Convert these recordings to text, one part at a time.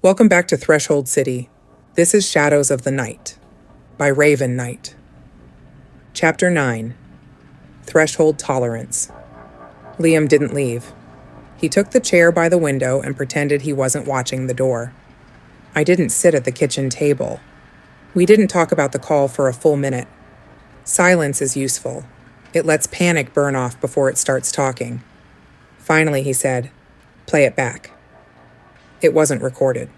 Welcome back to Threshold City. This is Shadows of the Night by Raven Knight. Chapter 9. Threshold Tolerance. Liam didn't leave. He took the chair by the window and pretended he wasn't watching the door. I didn't sit at the kitchen table. We didn't talk about the call for a full minute. Silence is useful. It lets panic burn off before it starts talking. Finally, he said, "Play it back." It wasn't recorded.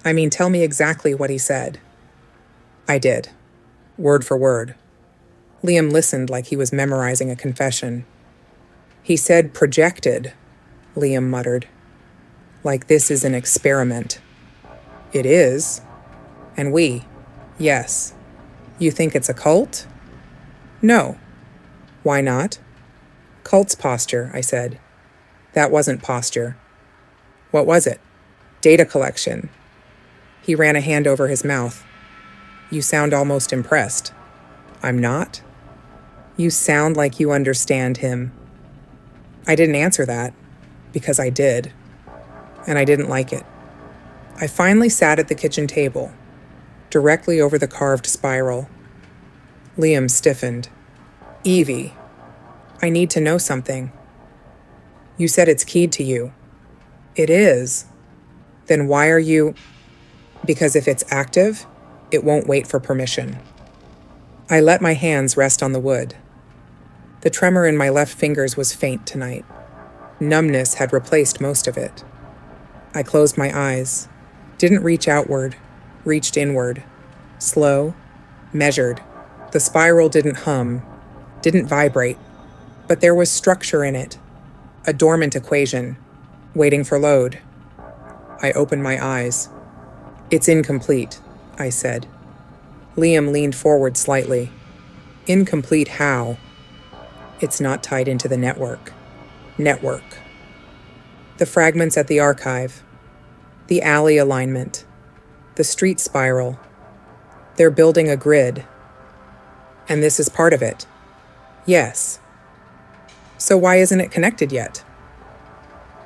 I mean, tell me exactly what he said. I did, word for word. Liam listened like he was memorizing a confession. He said projected, Liam muttered. Like this is an experiment. It is. And we, yes. You think it's a cult? No. Why not? Cult's posture, I said. That wasn't posture. What was it? Data collection. He ran a hand over his mouth. You sound almost impressed. I'm not? You sound like you understand him. I didn't answer that, because I did. And I didn't like it. I finally sat at the kitchen table, directly over the carved spiral. Liam stiffened. Evie, I need to know something. You said it's keyed to you. It is. Then why are you... Because if it's active, it won't wait for permission. I let my hands rest on the wood. The tremor in my left fingers was faint tonight. Numbness had replaced most of it. I closed my eyes, didn't reach outward, reached inward. Slow, measured. The spiral didn't hum, didn't vibrate, but there was structure in it. A dormant equation, waiting for load. I opened my eyes. It's incomplete, I said. Liam leaned forward slightly. Incomplete how? It's not tied into the network. Network. The fragments at the archive. The alley alignment. The street spiral. They're building a grid. And this is part of it. Yes. So why isn't it connected yet?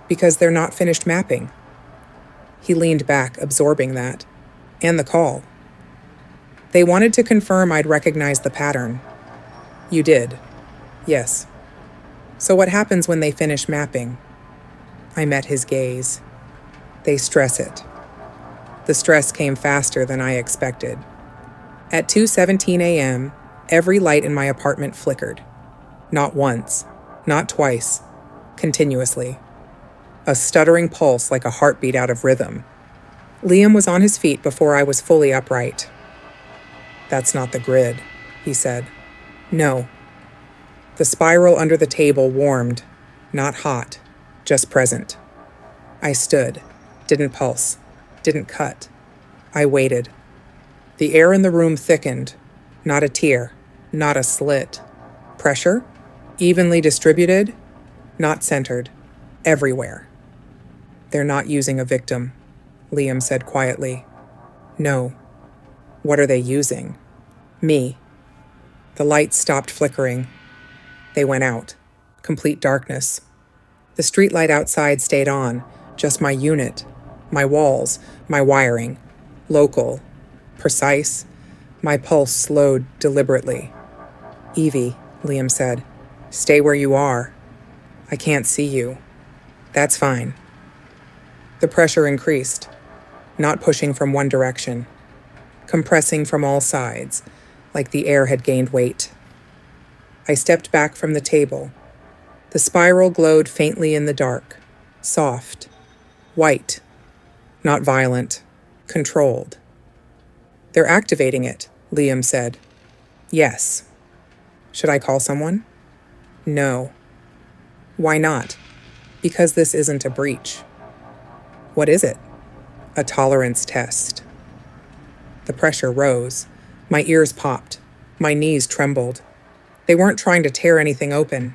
Because they're not finished mapping. He leaned back, absorbing that. And the call. They wanted to confirm I'd recognize the pattern. You did. Yes. So what happens when they finish mapping? I met his gaze. They stress it. The stress came faster than I expected. At 2:17 a.m., every light in my apartment flickered. Not once, not twice, continuously. A stuttering pulse like a heartbeat out of rhythm. Liam was on his feet before I was fully upright. That's not the grid, he said. No. The spiral under the table warmed, not hot, just present. I stood, didn't pulse, didn't cut. I waited. The air in the room thickened, not a tear, not a slit. Pressure, evenly distributed, not centered, everywhere. They're not using a victim, Liam said quietly. No. What are they using? Me. The lights stopped flickering. They went out. Complete darkness. The streetlight outside stayed on, just my unit, my walls, my wiring. Local. Precise. My pulse slowed deliberately. Evie, Liam said, stay where you are. I can't see you. That's fine. The pressure increased, not pushing from one direction, compressing from all sides, like the air had gained weight. I stepped back from the table. The spiral glowed faintly in the dark, soft, white, not violent, controlled. They're activating it, Liam said. Yes. Should I call someone? No. Why not? Because this isn't a breach. What is it? A tolerance test. The pressure rose. My ears popped. My knees trembled. They weren't trying to tear anything open.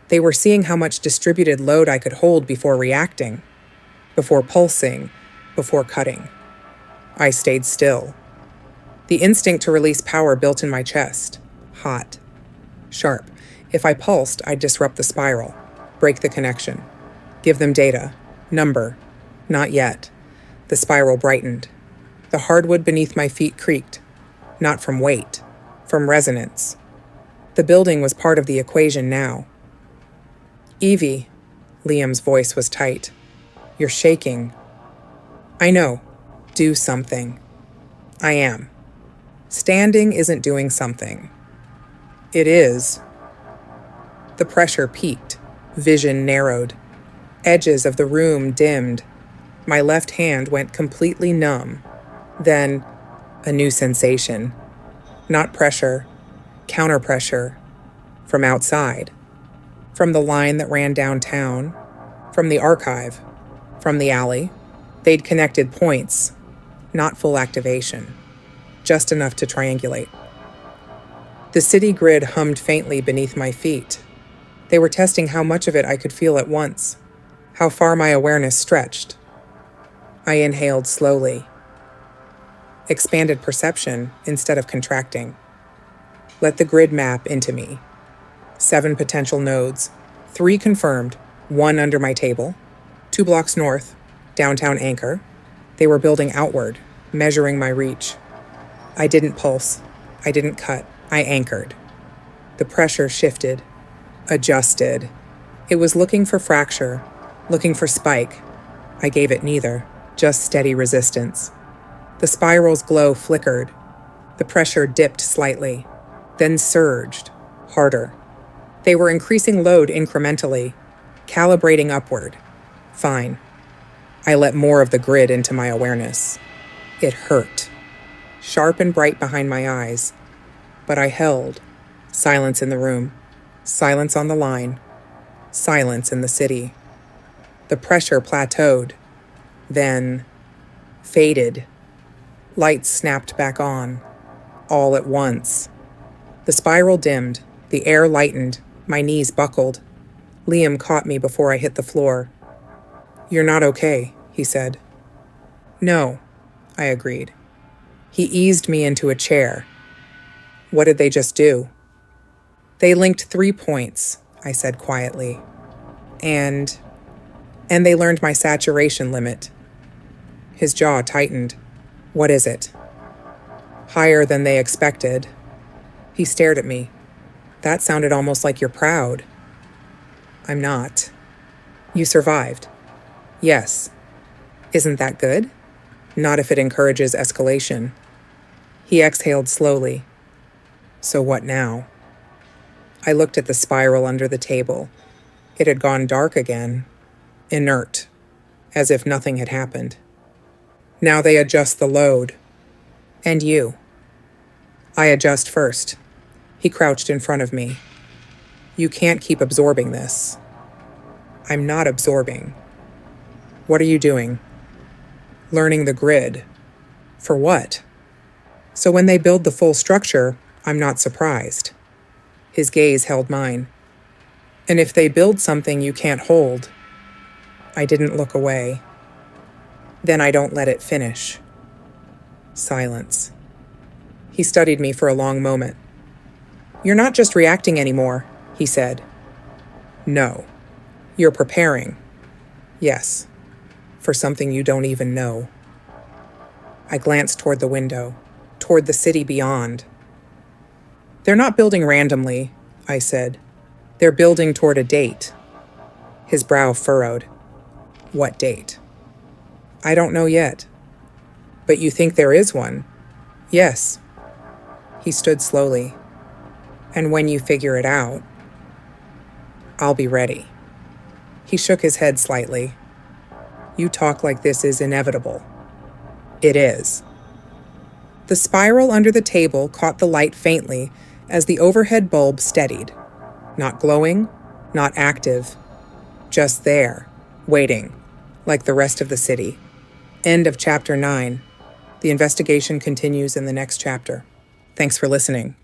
They were seeing how much distributed load I could hold before reacting, before pulsing, before cutting. I stayed still. The instinct to release power built in my chest. Hot. Sharp. If I pulsed, I'd disrupt the spiral, break the connection, give them data, number. Not yet. The spiral brightened. The hardwood beneath my feet creaked, not from weight, from resonance. The building was part of the equation now. Evie, Liam's voice was tight. You're shaking. I know. Do something. I am. Standing isn't doing something. It is. The pressure peaked. Vision narrowed. Edges of the room dimmed. My left hand went completely numb. Then, a new sensation. Not pressure, counter-pressure. From outside. From the line that ran downtown. From the archive. From the alley. They'd connected points. Not full activation. Just enough to triangulate. The city grid hummed faintly beneath my feet. They were testing how much of it I could feel at once. How far my awareness stretched. I inhaled slowly. Expanded perception instead of contracting. Let the grid map into me. 7 potential nodes. 3 confirmed, 1 under my table. 2 blocks north, downtown anchor. They were building outward, measuring my reach. I didn't pulse. I didn't cut. I anchored. The pressure shifted, adjusted. It was looking for fracture, looking for spike. I gave it neither, just steady resistance. The spiral's glow flickered. The pressure dipped slightly, then surged, harder. They were increasing load incrementally, calibrating upward. Fine. I let more of the grid into my awareness. It hurt. Sharp and bright behind my eyes. But I held. Silence in the room. Silence on the line. Silence in the city. The pressure plateaued. Then faded. Lights snapped back on. All at once. The spiral dimmed. The air lightened. My knees buckled. Liam caught me before I hit the floor. You're not okay, he said. No, I agreed. He eased me into a chair. What did they just do? They linked 3 points, I said quietly. And they learned my saturation limit. His jaw tightened. What is it? Higher than they expected. He stared at me. That sounded almost like you're proud. I'm not. You survived. Yes. Isn't that good? Not if it encourages escalation. He exhaled slowly. So what now? I looked at the spiral under the table. It had gone dark again. Inert. As if nothing had happened. Now they adjust the load. And you. I adjust first. He crouched in front of me. You can't keep absorbing this. I'm not absorbing. What are you doing? Learning the grid. For what? So when they build the full structure, I'm not surprised. His gaze held mine. And if they build something you can't hold, I didn't look away. Then I don't let it finish. Silence. He studied me for a long moment. You're not just reacting anymore, he said. No. You're preparing. Yes. For something you don't even know. I glanced toward the window, toward the city beyond. They're not building randomly, I said. They're building toward a date. His brow furrowed. What date? I don't know yet. But you think there is one? Yes. He stood slowly. And when you figure it out, I'll be ready. He shook his head slightly. You talk like this is inevitable. It is. The spiral under the table caught the light faintly as the overhead bulb steadied. Not glowing, not active. Just there, waiting, like the rest of the city. End of chapter 9. The investigation continues in the next chapter. Thanks for listening.